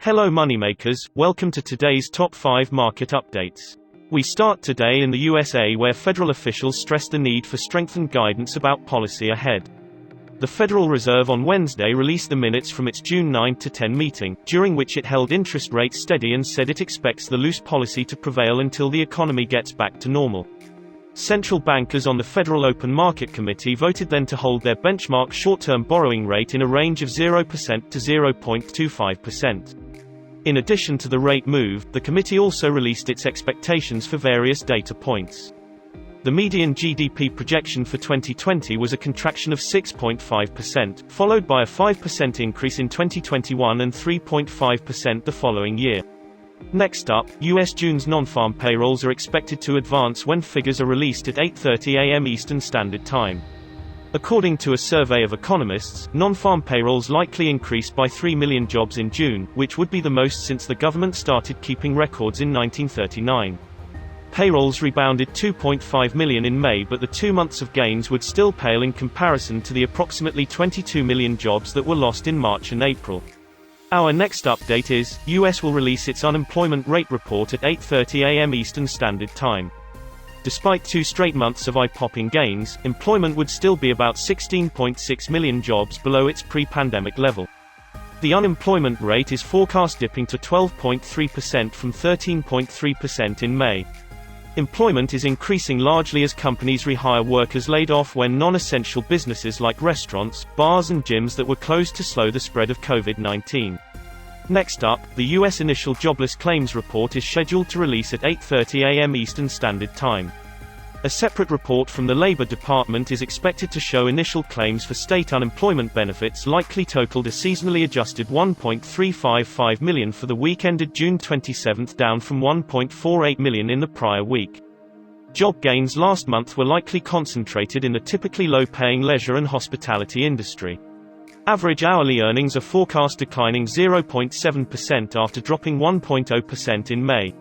Hello moneymakers, welcome to today's top 5 market updates. We start today in the USA, where federal officials stressed the need for strengthened guidance about policy ahead. The Federal Reserve on Wednesday released the minutes from its June 9 to 10 meeting, during which it held interest rates steady and said it expects the loose policy to prevail until the economy gets back to normal. Central bankers on the Federal Open Market Committee voted then to hold their benchmark short-term borrowing rate in a range of 0% to 0.25%. In addition to the rate move, the committee also released its expectations for various data points. The median GDP projection for 2020 was a contraction of 6.5%, followed by a 5% increase in 2021 and 3.5% the following year. Next up, U.S. June's nonfarm payrolls are expected to advance when figures are released at 8:30 a.m. Eastern Standard Time. According to a survey of economists, nonfarm payrolls likely increased by 3 million jobs in June, which would be the most since the government started keeping records in 1939. Payrolls rebounded 2.5 million in May, but the 2 months of gains would still pale in comparison to the approximately 22 million jobs that were lost in March and April. Our next update is, U.S. will release its unemployment rate report at 8:30 a.m. Eastern Standard Time. Despite 2 straight months of eye-popping gains, employment would still be about 16.6 million jobs below its pre-pandemic level. The unemployment rate is forecast dipping to 12.3% from 13.3% in May. Employment is increasing largely as companies rehire workers laid off when non-essential businesses like restaurants, bars and gyms that were closed to slow the spread of COVID-19. Next up, the U.S. initial jobless claims report is scheduled to release at 8:30 a.m. Eastern Standard Time. A separate report from the Labor Department is expected to show initial claims for state unemployment benefits likely totaled a seasonally adjusted 1.355 million for the week ended June 27, down from 1.48 million in the prior week. Job gains last month were likely concentrated in the typically low-paying leisure and hospitality industry. Average hourly earnings are forecast declining 0.7% after dropping 1.0% in May.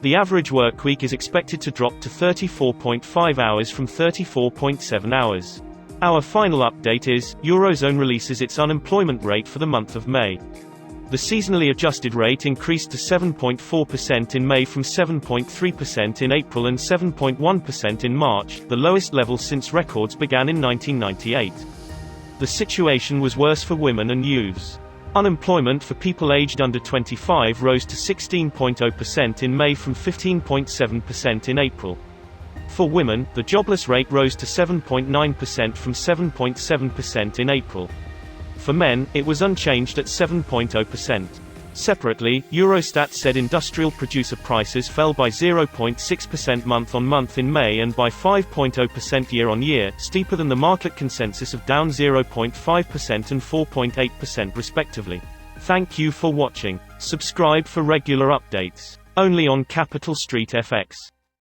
The average workweek is expected to drop to 34.5 hours from 34.7 hours. Our final update is, eurozone releases its unemployment rate for the month of May. The seasonally adjusted rate increased to 7.4% in May from 7.3% in April and 7.1% in March, the lowest level since records began in 1998. The situation was worse for women and youths. Unemployment for people aged under 25 rose to 16.0% in May from 15.7% in April. For women, the jobless rate rose to 7.9% from 7.7% in April. For men, it was unchanged at 7.0%. Separately, Eurostat said industrial producer prices fell by 0.6% month-on-month in May and by 5.0% year-on-year, steeper than the market consensus of down 0.5% and 4.8% respectively. Thank you for watching. Subscribe for regular updates. Only on Capital Street FX.